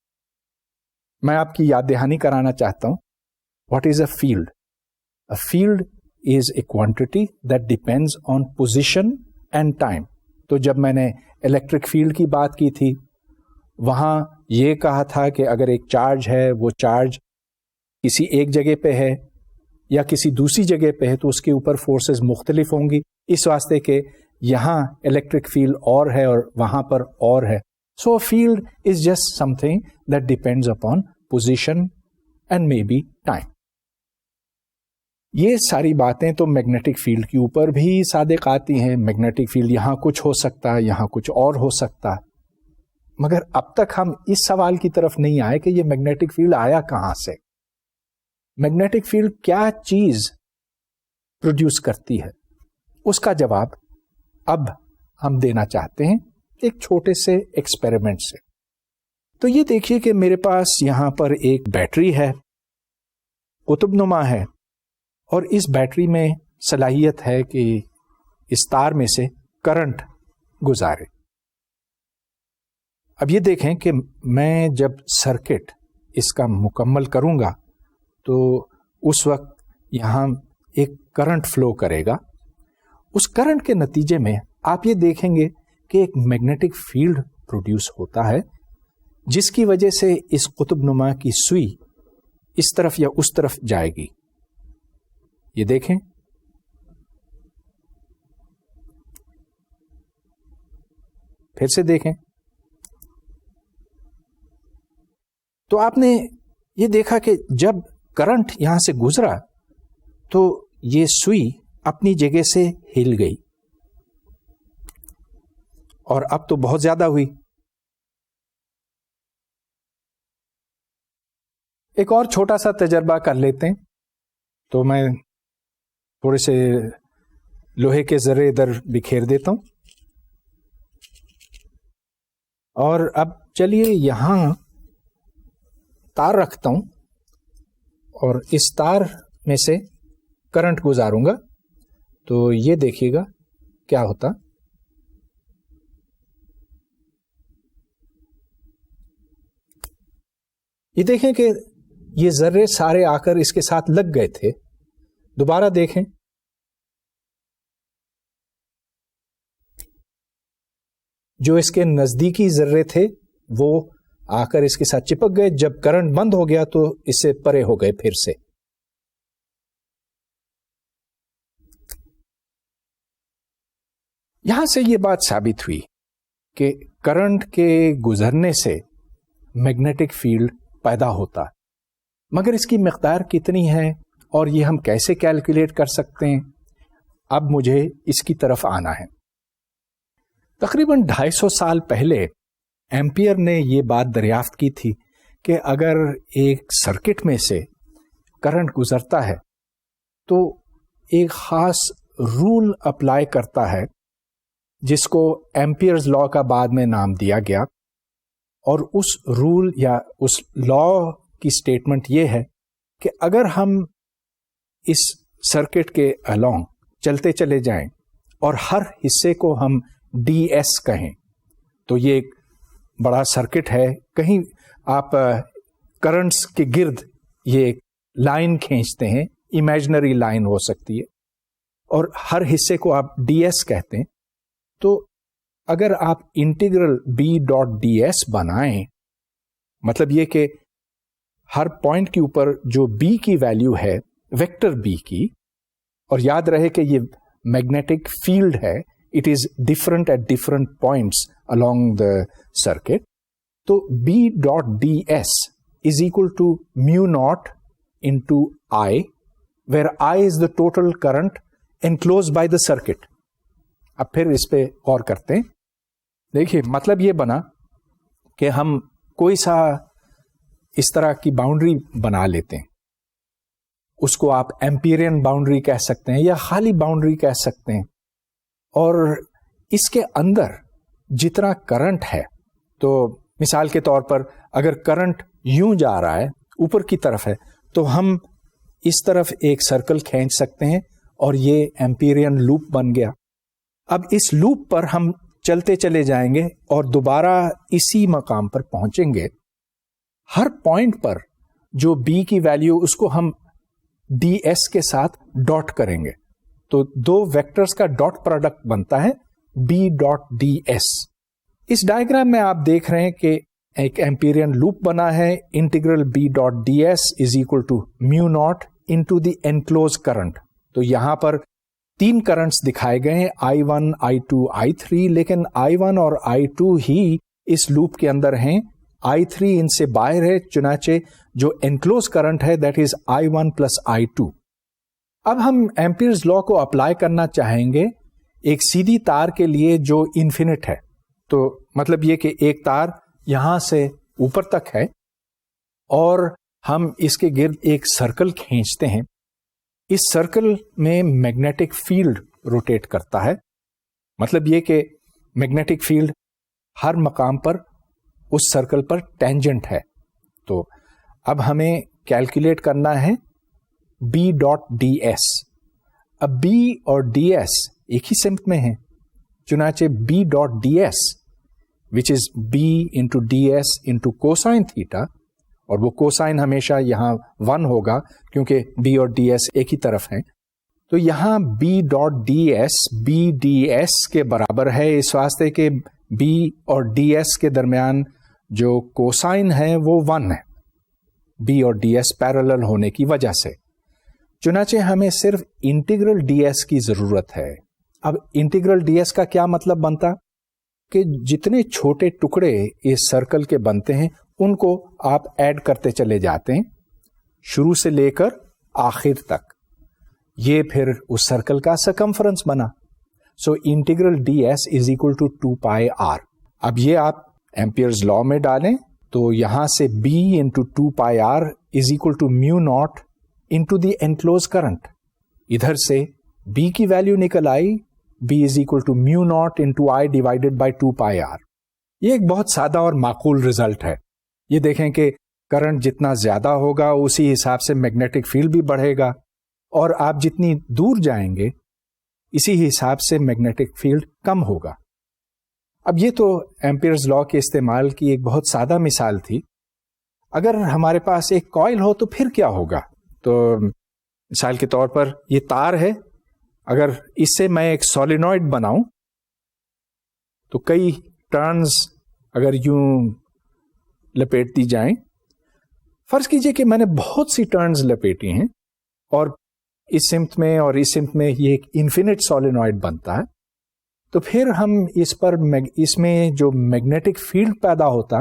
میں آپ کی یاد دہانی کرانا چاہتا ہوں، what is a field? A field is a quantity that depends on position and time. تو جب میں نے الیکٹرک فیلڈ کی بات کی تھی، وہاں یہ کہا تھا کہ اگر ایک چارج ہے، وہ چارج کسی ایک جگہ پہ ہے یا کسی دوسری جگہ پہ ہے تو اس کے اوپر فورسز مختلف ہوں گی، اس واسطے کہ یہاں الیکٹرک فیلڈ اور ہے اور وہاں پر اور ہے۔ So field is just something that depends upon position and may be time. یہ ساری باتیں تو میگنیٹک فیلڈ کے اوپر بھی صادق آتی ہیں۔ میگنیٹک فیلڈ یہاں کچھ ہو سکتا ہے، یہاں کچھ اور ہو سکتا ہے، مگر اب تک ہم اس سوال کی طرف نہیں آئے کہ یہ میگنیٹک فیلڈ آیا کہاں سے، میگنیٹک فیلڈ کیا چیز پروڈیوس کرتی ہے۔ اس کا جواب اب ہم دینا چاہتے ہیں ایک چھوٹے سے ایکسپیریمنٹ سے۔ تو یہ دیکھیے کہ میرے پاس یہاں پر ایک بیٹری ہے، قطب نما ہے، اور اس بیٹری میں صلاحیت ہے کہ اس تار میں سے کرنٹ گزارے۔ اب یہ دیکھیں کہ میں جب سرکٹ اس کا مکمل کروں گا تو اس وقت یہاں ایک کرنٹ فلو کرے گا۔ اس کرنٹ کے نتیجے میں آپ یہ دیکھیں گے کہ ایک میگنیٹک فیلڈ پروڈیوس ہوتا ہے، جس کی وجہ سے اس قطب نما کی سوئی اس طرف یا اس طرف جائے گی۔ یہ دیکھیں، پھر سے دیکھیں، تو آپ نے یہ دیکھا کہ جب کرنٹ یہاں سے گزرا تو یہ سوئی اپنی جگہ سے ہل گئی، اور اب تو بہت زیادہ ہوئی۔ ایک اور چھوٹا سا تجربہ کر لیتے ہیں۔ تو میں تھوڑے سے لوہے کے ذرے ادھر بکھیر دیتا ہوں، اور اب چلیے یہاں تار رکھتا ہوں اور اس تار میں سے کرنٹ گزاروں گا، تو یہ دیکھیے گا کیا ہوتا۔ یہ دیکھیں کہ یہ ذرے سارے آ کر اس کے ساتھ لگ گئے تھے۔ دوبارہ دیکھیں، جو اس کے نزدیکی ذرے تھے وہ آ کر اس کے ساتھ چپک گئے، جب کرنٹ بند ہو گیا تو اس سے پرے ہو گئے پھر سے۔ یہاں سے یہ بات ثابت ہوئی کہ کرنٹ کے گزرنے سے میگنیٹک فیلڈ پیدا ہوتا، مگر اس کی مقدار کتنی ہے اور یہ ہم کیسے کیلکولیٹ کر سکتے ہیں؟ اب مجھے اس کی طرف آنا ہے۔ تقریباً 250 سال پہلے ایمپیئر نے یہ بات دریافت کی تھی کہ اگر ایک سرکٹ میں سے کرنٹ گزرتا ہے تو ایک خاص رول اپلائی کرتا ہے جس کو ایمپیئرز لا کا بعد میں نام دیا گیا، اور اس رول یا اس لا کی سٹیٹمنٹ یہ ہے کہ اگر ہم اس سرکٹ کے along چلتے چلے جائیں اور ہر حصے کو ہم ڈی ایس کہیں، تو یہ ایک بڑا سرکٹ ہے، کہیں آپ کرنٹس کے گرد یہ ایک لائن کھینچتے ہیں، امیجنری لائن ہو سکتی ہے، اور ہر حصے کو آپ ڈی ایس کہتے ہیں. تو اگر آپ integral B dot D S بنائیں, مطلب یہ کہ ہر پوائنٹ کے اوپر جو بی کی ویلیو ہے ویکٹر بی کی, اور یاد رہے کہ یہ میگنیٹک فیلڈ ہے, it is different at different points along the circuit. تو B dot ds is equal to mu naught into I, where I is the total current enclosed by the circuit. اب پھر اس پہ غور کرتے ہیں. دیکھیے مطلب یہ بنا کہ ہم کوئی سا اس طرح کی باؤنڈری بنا لیتے ہیں, اس کو آپ ایمپیرین باؤنڈری کہہ سکتے ہیں یا خالی باؤنڈری کہہ سکتے ہیں, اور اس کے اندر جتنا کرنٹ ہے, تو مثال کے طور پر اگر کرنٹ یوں جا رہا ہے اوپر کی طرف ہے تو ہم اس طرف ایک سرکل کھینچ سکتے ہیں اور یہ ایمپیرین لوپ بن گیا. اب اس لوپ پر ہم چلتے چلے جائیں گے اور دوبارہ اسی مقام پر پہنچیں گے. ہر پوائنٹ پر جو بی کی ویلیو اس کو ہم ڈی ایس کے ساتھ ڈاٹ کریں گے, تو دو ویکٹرز کا ڈاٹ پروڈکٹ بنتا ہے بی ڈاٹ ڈی ایس. اس ڈائیگرام میں آپ دیکھ رہے ہیں کہ ایک ایمپیرین لوپ بنا ہے. Integral B dot D S is equal to mu naught into the enclose current. تو یہاں پر 3 کرنٹس دکھائے گئے ہیں, I1, I2, I3, لیکن I1 اور I2 ہی اس لوپ کے اندر ہیں, I3 ان سے باہر ہے, چنانچہ جو انکلوز کرنٹ ہے that is I1 plus I2. اب ہم ایمپیئرز لا کو اپلائی کرنا چاہیں گے ایک سیدھی تار کے لیے جو انفینٹ ہے. تو مطلب یہ کہ ایک تار یہاں سے اوپر تک ہے اور ہم اس کے گرد ایک سرکل کھینچتے ہیں. اس سرکل میں میگنیٹک فیلڈ روٹیٹ کرتا ہے, مطلب یہ کہ میگنیٹک فیلڈ ہر مقام پر اس سرکل پر ٹینجنٹ ہے. تو اب ہمیں کیلکولیٹ کرنا ہے بی ڈاٹ ڈی ایس. اب بی اور ڈی ایس ایک ہی سمت میں ہیں, چنانچہ B dot D S which is B into D S into cosine theta, اور وہ کوسائن ہمیشہ یہاں 1 ہوگا کیونکہ بی اور ڈی ایس ایک ہی طرف ہیں. تو یہاں B dot D S B D S کے برابر ہے, اس واسطے کہ بی اور ڈی ایس کے درمیان جو کوسائن ہے وہ 1 ہے, بی اور ڈی ایس پیرالل ہونے کی وجہ سے. چنانچہ ہمیں صرف انٹیگرل ڈی ایس کی ضرورت ہے. اب انٹیگرل ڈی ایس کا کیا مطلب بنتا کہ جتنے چھوٹے ٹکڑے اس سرکل کے بنتے ہیں ان کو آپ ایڈ کرتے چلے جاتے ہیں شروع سے لے کر آخر تک. یہ پھر اس سرکل کا سرکمفرنس بنا. So integral D S is equal to 2 pi R. اب یہ آپ ایمپیئرز لا میں ڈالیں تو یہاں سے B into 2 pi R is equal to mu naught into the enclose current. ادھر سے بی کی ویلیو نکل آئی, B is equal to mu naught into I divided by 2 pi R. یہ ایک بہت سادہ اور معقول ریزلٹ ہے. یہ دیکھیں کہ کرنٹ جتنا زیادہ ہوگا اسی حساب سے میگنیٹک فیلڈ بھی بڑھے گا, اور آپ جتنی دور جائیں گے اسی حساب سے میگنیٹک فیلڈ کم ہوگا. اب یہ تو ایمپیئرز لا کے استعمال کی ایک بہت سادہ مثال تھی. اگر ہمارے پاس ایک کوئل ہو تو پھر کیا ہوگا؟ تو مثال کے طور پر یہ تار ہے, اگر اس سے میں ایک سولینوئڈ بناؤں تو کئی ٹرنز اگر یوں لپیٹ دی جائیں, فرض کیجئے کہ میں نے بہت سی ٹرنز لپیٹی ہیں اور اس سمت میں اور اس سمت میں یہ ایک انفینٹ سولینوئڈ بنتا ہے, تو پھر ہم اس میں جو میگنیٹک فیلڈ پیدا ہوتا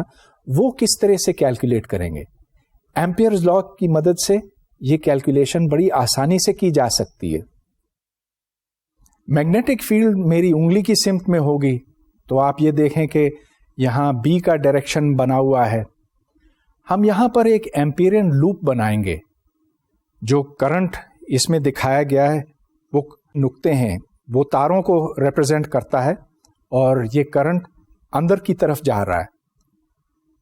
وہ کس طرح سے کیلکولیٹ کریں گے؟ ایمپیئرز لا کی مدد سے یہ کیلکولیشن بڑی آسانی سے کی جا سکتی ہے. میگنیٹک فیلڈ میری انگلی کی سمت میں ہوگی تو آپ یہ دیکھیں کہ یہاں بی کا ڈائریکشن بنا ہوا ہے. ہم یہاں پر ایک ایمپیرین لوپ بنائیں گے. جو کرنٹ اس میں دکھایا گیا ہے وہ نقطے ہیں, وہ تاروں کو ریپرزینٹ کرتا ہے اور یہ کرنٹ اندر کی طرف جا رہا ہے.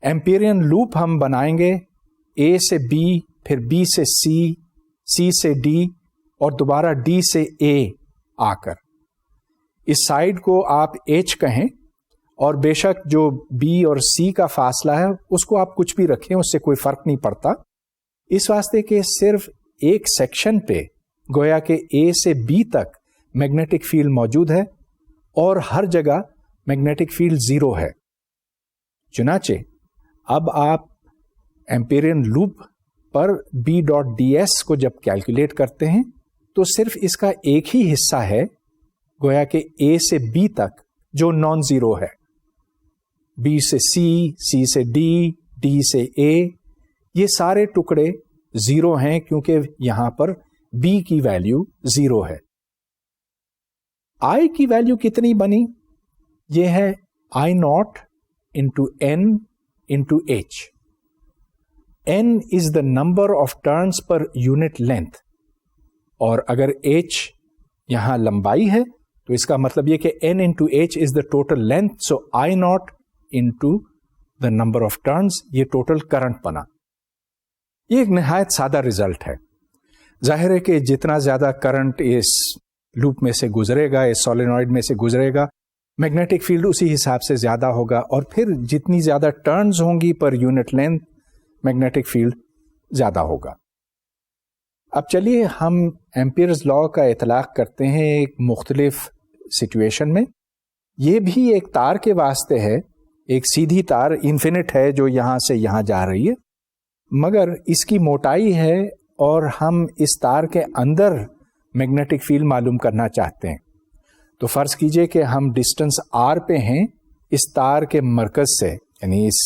ایمپیرین لوپ ہم بنائیں گے اے سے بی, پھر بی سے سی, سی سے ڈی اور دوبارہ ڈی سے اے آ کر. اس سائڈ کو آپ ایچ کہیں اور بے شک جو بی اور سی کا فاصلہ ہے اس کو آپ کچھ بھی رکھیں, اس سے کوئی فرق نہیں پڑتا, اس واسطے کہ صرف ایک سیکشن پہ گویا کہ اے سے بی تک میگنیٹک فیلڈ موجود ہے اور ہر جگہ میگنیٹک فیلڈ 0 ہے. چنانچہ اب آپ ایمپیرین لوپ پر B.ds کو جب کیلکولیٹ کرتے ہیں تو صرف اس کا ایک ہی حصہ ہے گویا کہ A سے B تک جو نان زیرو ہے. B سے C سے D سے A یہ سارے ٹکڑے 0 ہیں کیونکہ یہاں پر B کی ویلیو 0 ہے. I کی ویلیو کتنی بنی؟ یہ ہے I0 into N into H. N is the number of turns per unit length. اور اگر H یہاں لمبائی ہے تو اس کا مطلب یہ کہ N into H is the total length. So I0 into the number of turns یہ ٹوٹل کرنٹ بنا. یہ ایک نہایت سادہ ریزلٹ ہے. ظاہر ہے کہ جتنا زیادہ کرنٹ اس لوپ میں سے گزرے گا، اس سولینوئڈ میں سے گزرے گا، میگنیٹک فیلڈ اسی حساب سے زیادہ ہوگا اور پھر جتنی زیادہ ٹرنز ہوں گی per unit length magnetic field زیادہ ہوگا. اب چلیے ہم ایمپیئرز لا کا اطلاق کرتے ہیں ایک مختلف سچویشن میں. یہ بھی ایک تار کے واسطے ہے، ایک سیدھی تار انفینٹ ہے جو یہاں سے یہاں جا رہی ہے، مگر اس کی موٹائی ہے اور ہم اس تار کے اندر میگنیٹک فیلڈ معلوم کرنا چاہتے ہیں. تو فرض کیجئے کہ ہم ڈسٹنس r پہ ہیں اس تار کے مرکز سے، یعنی اس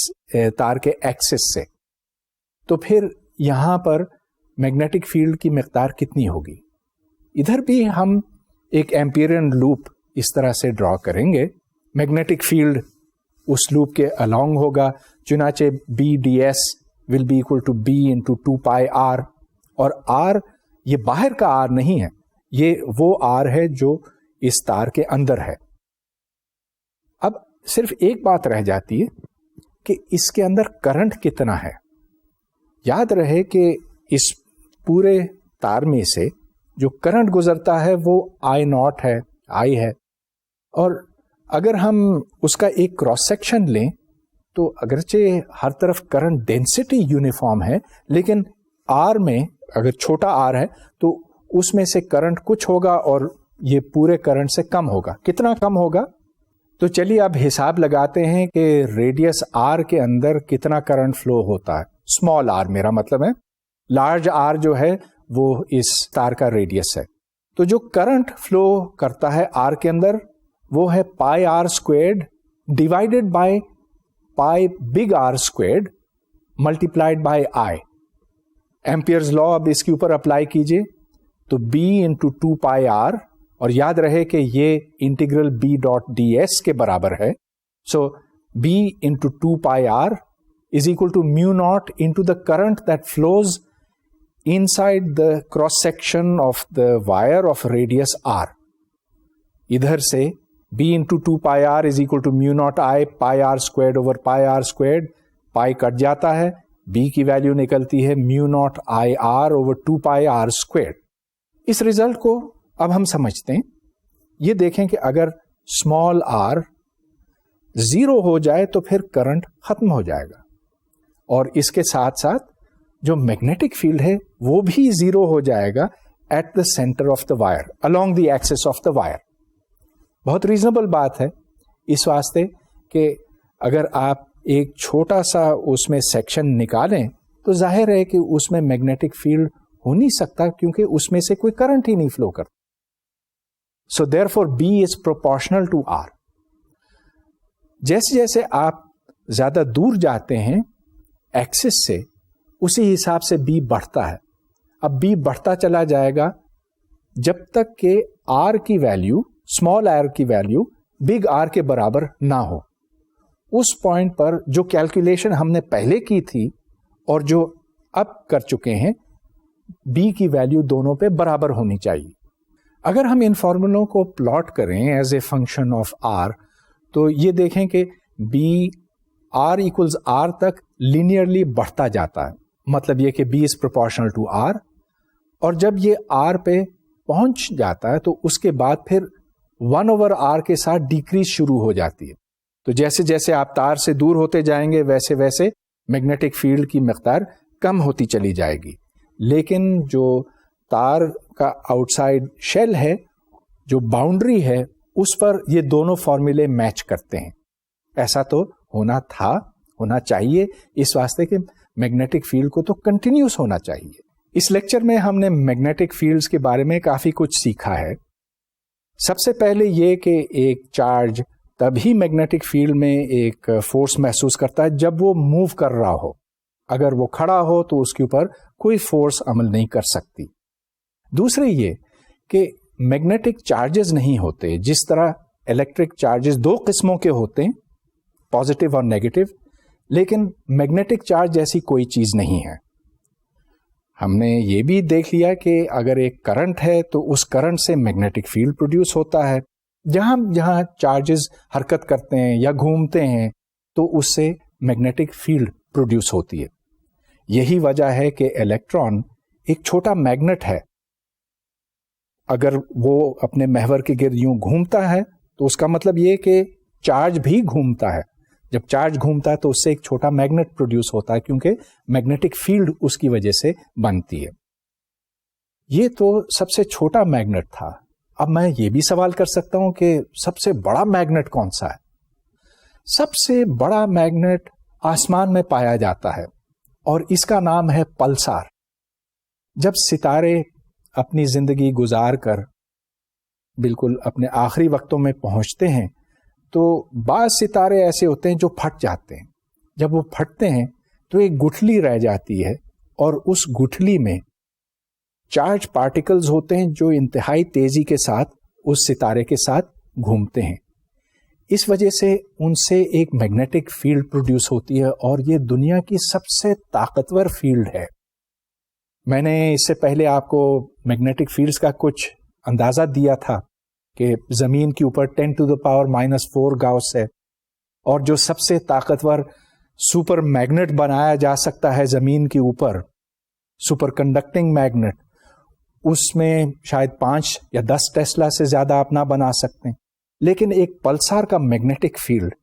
تار کے ایکسس سے، تو پھر یہاں پر میگنیٹک فیلڈ کی مقدار کتنی ہوگی؟ ادھر بھی ہم ایک ایمپیرین لوپ اس طرح سے ڈرا کریں گے. میگنیٹک فیلڈ اس لوپ کے along ہوگا، چنانچہ B.ds will be equal to B into 2 pi r. اور r یہ باہر کا r نہیں ہے، یہ وہ r ہے جو اس تار کے اندر ہے. اب صرف ایک بات رہ جاتی ہے کہ اس کے اندر کرنٹ کتنا ہے. یاد رہے کہ اس پورے تار میں سے جو کرنٹ گزرتا ہے وہ I0 ہے، I ہے، اور اگر ہم اس کا ایک کراس سیکشن لیں تو اگرچہ ہر طرف کرنٹ ڈینسٹی یونیفارم ہے، لیکن R میں اگر چھوٹا R ہے تو اس میں سے کرنٹ کچھ ہوگا اور یہ پورے کرنٹ سے کم ہوگا. کتنا کم ہوگا؟ تو چلیے اب حساب لگاتے ہیں کہ ریڈیس R کے اندر کتنا کرنٹ فلو ہوتا ہے. اسمال r میرا مطلب ہے، لارج R جو ہے وہ اس تار کا ریڈیس ہے. تو جو کرنٹ فلو کرتا ہے R کے اندر وہ ہے پائی r squared divided by pi big R squared multiplied by I. ایمپیئرز لا اب اس کے اوپر اپلائی کیجئے تو B into 2 pi r، اور یاد رہے کہ یہ انٹیگرل B.ds کے برابر ہے. سو B into 2 pi r is equal to mu naught into the current that flows inside the cross section of the wire of radius r. ادھر سے B into 2 pi r is equal to mu naught I pi r squared over pi r squared. pi کٹ جاتا ہے، B کی value نکلتی ہے mu naught I r over 2 pi r squared. Us result کو اب ہم سمجھتے ہیں. یہ دیکھیں کہ اگر اسمال r 0 ہو جائے تو پھر کرنٹ ختم ہو جائے گا، اور اس کے ساتھ ساتھ جو میگنیٹک فیلڈ ہے وہ بھی 0 ہو جائے گا at the centre of the wire along the axis of the wire. بہت ریزنیبل بات ہے اس واسطے کہ اگر آپ ایک چھوٹا سا اس میں سیکشن نکالیں تو ظاہر ہے کہ اس میں میگنیٹک فیلڈ ہو نہیں سکتا کیونکہ اس میں سے کوئی کرنٹ ہی نہیں فلو کرتا. So therefore B is proportional to R. جیسے جیسے آپ زیادہ دور جاتے ہیں ایکسس سے اسی حساب سے B بڑھتا ہے. اب B بڑھتا چلا جائے گا جب تک کہ R کی ویلیو، اسمال r کی ویلیو بگ R کے برابر نہ ہو. اس پوائنٹ پر جو کیلکولیشن ہم نے پہلے کی تھی اور جو اب کر چکے ہیں، B کی ویلیو دونوں پہ برابر ہونی چاہیے. اگر ہم ان فارمولوں کو پلاٹ کریں as a function of R تو یہ دیکھیں کہ B R equals R تک لینئرلی بڑھتا جاتا ہے. مطلب یہ کہ B is proportional to R، اور جب یہ R پہ پہنچ جاتا ہے تو اس کے بعد پھر 1/R کے ساتھ ڈیکریز شروع ہو جاتی ہے. تو جیسے جیسے آپ تار سے دور ہوتے جائیں گے ویسے ویسے میگنیٹک فیلڈ کی مقدار کم ہوتی چلی جائے گی. لیکن جو تار کا آؤٹ سائڈ شیل ہے جو باؤنڈری ہے اس پر یہ دونوں فارمولے میچ کرتے ہیں. ایسا تو ہونا چاہیے اس واسطے کہ میگنیٹک فیلڈ کو تو کنٹینیوس ہونا چاہیے. اس لیکچر میں ہم نے میگنیٹک فیلڈز کے بارے میں کافی کچھ سیکھا ہے. سب سے پہلے یہ کہ ایک چارج تبھی میگنیٹک فیلڈ میں ایک فورس محسوس کرتا ہے جب وہ موو کر رہا ہو. اگر وہ کھڑا ہو تو اس کے اوپر کوئی فورس عمل نہیں کر سکتی. دوسرے یہ کہ میگنیٹک چارجز نہیں ہوتے. جس طرح الیکٹرک چارجز دو قسموں کے ہوتے ہیں, پازیٹیو اور نیگیٹو, لیکن میگنیٹک چارج جیسی کوئی چیز نہیں ہے. ہم نے یہ بھی دیکھ لیا کہ اگر ایک کرنٹ ہے تو اس کرنٹ سے میگنیٹک فیلڈ پروڈیوس ہوتا ہے. جہاں چارجز حرکت کرتے ہیں یا گھومتے ہیں تو اس سے میگنیٹک فیلڈ پروڈیوس ہوتی ہے. یہی وجہ ہے کہ الیکٹران ایک چھوٹا میگنٹ ہے. اگر وہ اپنے محور کے گرد یوں گھومتا ہے تو اس کا مطلب یہ کہ چارج بھی گھومتا ہے. جب چارج گھومتا ہے تو اس سے ایک چھوٹا میگنٹ پروڈیوس ہوتا ہے کیونکہ میگنیٹک فیلڈ اس کی وجہ سے بنتی ہے. یہ تو سب سے چھوٹا میگنٹ تھا. اب میں یہ بھی سوال کر سکتا ہوں کہ سب سے بڑا میگنٹ کون سا ہے؟ سب سے بڑا میگنٹ آسمان میں پایا جاتا ہے اور اس کا نام ہے پلسار. جب ستارے اپنی زندگی گزار کر بالکل اپنے آخری وقتوں میں پہنچتے ہیں تو بعض ستارے ایسے ہوتے ہیں جو پھٹ جاتے ہیں. جب وہ پھٹتے ہیں تو ایک گٹھلی رہ جاتی ہے اور اس گٹھلی میں چارج پارٹیکلز ہوتے ہیں جو انتہائی تیزی کے ساتھ اس ستارے کے ساتھ گھومتے ہیں. اس وجہ سے ان سے ایک میگنیٹک فیلڈ پروڈیوس ہوتی ہے اور یہ دنیا کی سب سے طاقتور فیلڈ ہے. میں نے اس سے پہلے آپ کو میگنیٹک فیلڈز کا کچھ اندازہ دیا تھا کہ زمین کے اوپر 10⁻⁻⁴ گاؤس ہے اور جو سب سے طاقتور سپر میگنٹ بنایا جا سکتا ہے زمین کے اوپر, سپر کنڈکٹنگ میگنٹ, اس میں شاید 5 یا 10 ٹیسلا سے زیادہ آپ نہ بنا سکتے ہیں. لیکن ایک پلسار کا میگنیٹک فیلڈ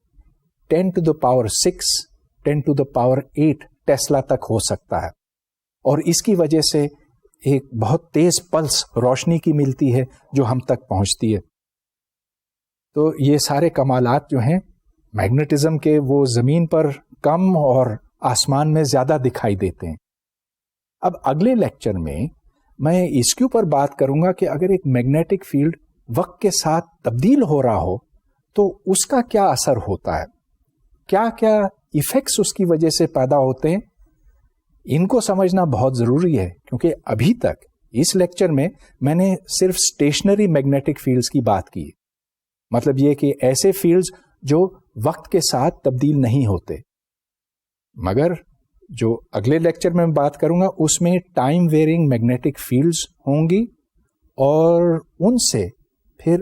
10⁻⁶ 10⁸ ٹیسلا تک ہو سکتا ہے اور اس کی وجہ سے ایک بہت تیز پلس روشنی کی ملتی ہے جو ہم تک پہنچتی ہے. تو یہ سارے کمالات جو ہیں میگنیٹزم کے وہ زمین پر کم اور آسمان میں زیادہ دکھائی دیتے ہیں. اب اگلے لیکچر میں اس کے اوپر بات کروں گا کہ اگر ایک میگنیٹک فیلڈ وقت کے ساتھ تبدیل ہو رہا ہو تو اس کا کیا اثر ہوتا ہے, کیا کیا ایفیکٹس اس کی وجہ سے پیدا ہوتے ہیں. ان کو سمجھنا بہت ضروری ہے کیونکہ ابھی تک اس لیکچر میں نے صرف اسٹیشنری میگنیٹک فیلڈز کی بات کی. مطلب یہ کہ ایسے فیلڈز جو وقت کے ساتھ تبدیل نہیں ہوتے. مگر جو اگلے لیکچر میں بات کروں گا اس میں ٹائم ویئرنگ میگنیٹک فیلڈز ہوں گی اور ان سے پھر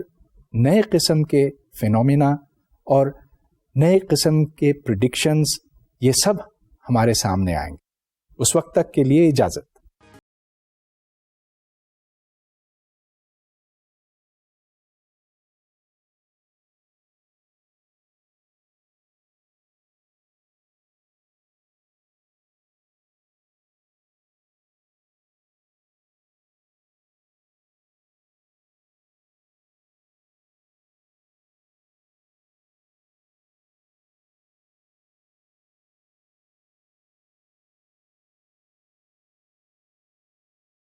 نئے قسم کے فینومینا اور نئے قسم کے پریڈکشنز یہ سب ہمارے سامنے آئیں گے. اس وقت تک کے لیے اجازت.